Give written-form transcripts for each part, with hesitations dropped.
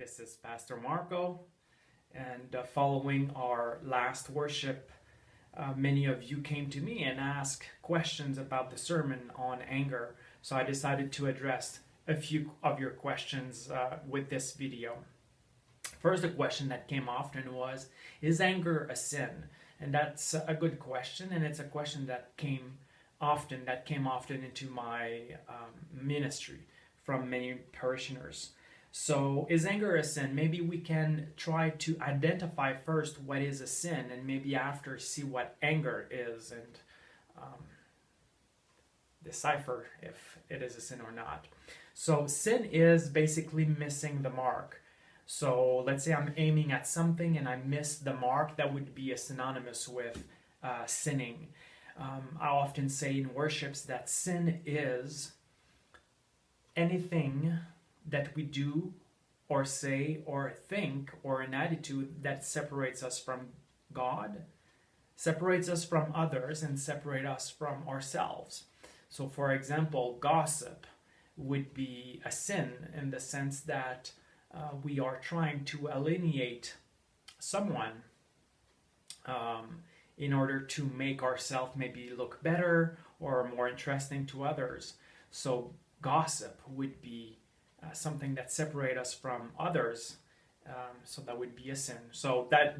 This is Pastor Marco, and following our last worship, many of you came to me and asked questions about the sermon on anger, so I decided to address a few of your questions with this video. First, a question that came often was, is anger a sin? And that's a good question, and it's a question that came often into my ministry from many parishioners. So, is anger a sin? Maybe we can try to identify first what is a sin, and maybe after see what anger is, and decipher if it is a sin or not. So, sin is basically missing the mark. So, let's say I'm aiming at something and I miss the mark. That would be a synonymous with sinning. I often say in worships that sin is anything that we do or say or think or an attitude that separates us from God, separates us from others, and separates us from ourselves. So, for example, gossip would be a sin in the sense that we are trying to alienate someone in order to make ourselves maybe look better or more interesting to others. So gossip would be something that separates us from others, so that would be a sin. So that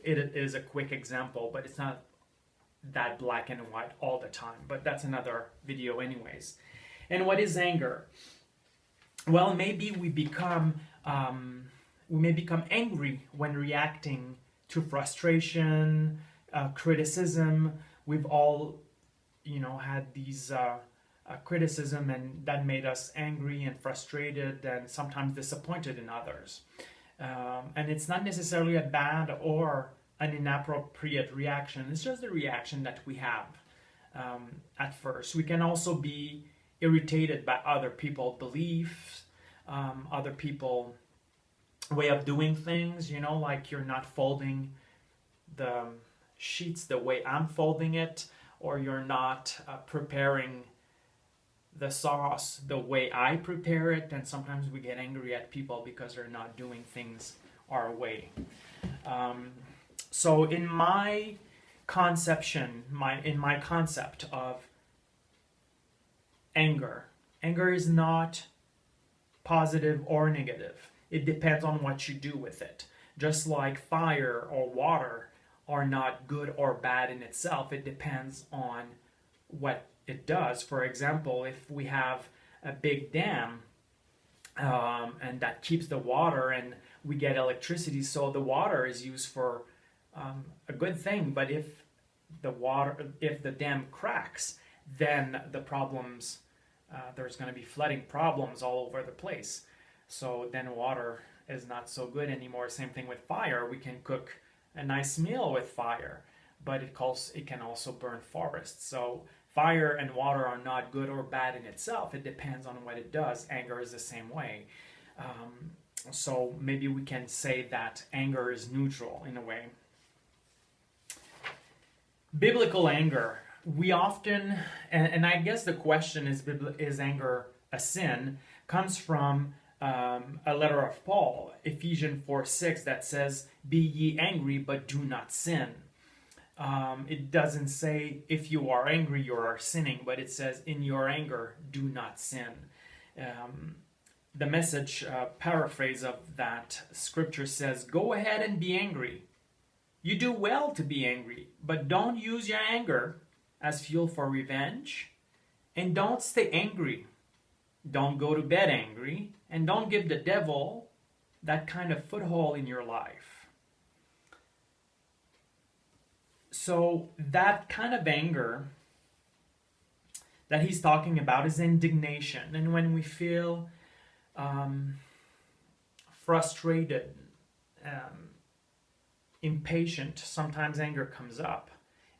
it is a quick example, but it's not that black and white all the time, but that's another video anyways. And what is anger? Well, maybe we may become angry when reacting to frustration, criticism. We've all had these criticism, and that made us angry and frustrated and sometimes disappointed in others. And it's not necessarily a bad or an inappropriate reaction. It's just the reaction that we have at first. We can also be irritated by other people's beliefs, other people's way of doing things, like you're not folding the sheets the way I'm folding it, or you're not preparing the sauce the way I prepare it. And sometimes we get angry at people because they're not doing things our way. So in my conception, in my concept of anger is not positive or negative. It depends on what you do with it. Just like fire or water are not good or bad in itself, it depends on what it does. For example, if we have a big dam and that keeps the water and we get electricity, so the water is used for a good thing. But if the dam cracks, then the problems, there's going to be flooding problems all over the place. So then water is not so good anymore. Same thing with fire. We can cook a nice meal with fire, but it can also burn forests. So fire and water are not good or bad in itself. It depends on what it does. Anger is the same way. So maybe we can say that anger is neutral in a way. Biblical anger. We often, and I guess the question is anger a sin, comes from a letter of Paul, Ephesians 4:6, that says, "Be ye angry, but do not sin." It doesn't say if you are angry you are sinning, but it says in your anger do not sin. The Message paraphrase of that scripture says, "Go ahead and be angry. You do well to be angry, but don't use your anger as fuel for revenge, and don't stay angry. Don't go to bed angry, and don't give the devil that kind of foothold in your life." So that kind of anger that he's talking about is indignation. And when we feel frustrated, impatient, sometimes anger comes up.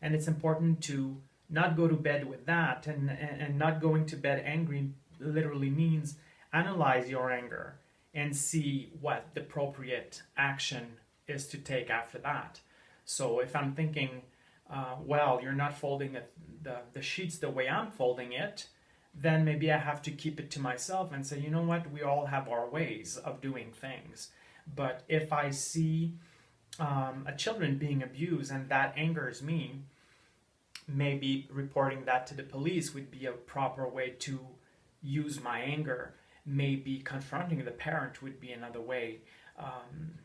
And it's important to not go to bed with that. And not going to bed angry literally means analyze your anger and see what the appropriate action is to take after that. So if I'm thinking, well, you're not folding the sheets the way I'm folding it, then maybe I have to keep it to myself and say, you know what, we all have our ways of doing things. But if I see a children being abused and that angers me, maybe reporting that to the police would be a proper way to use my anger. Maybe confronting the parent would be another way. Um,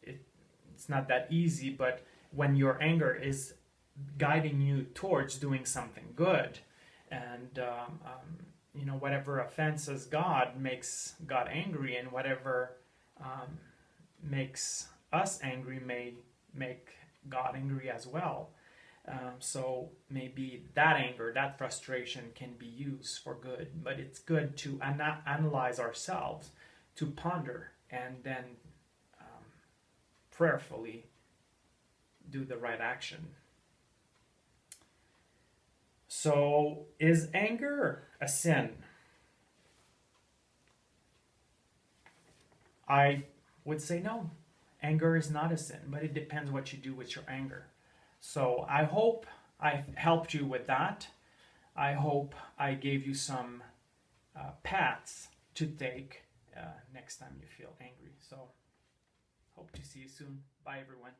it's not that easy, but when your anger is guiding you towards doing something good, and whatever offenses God makes God angry, and whatever makes us angry may make God angry as well. So maybe that anger, that frustration can be used for good, but it's good to analyze ourselves, to ponder, and then prayerfully do the right action. So, is anger a sin? I would say no. Anger is not a sin, but it depends what you do with your anger. So, I hope I helped you with that. I hope I gave you some paths to take next time you feel angry. So, hope to see you soon. Bye, everyone.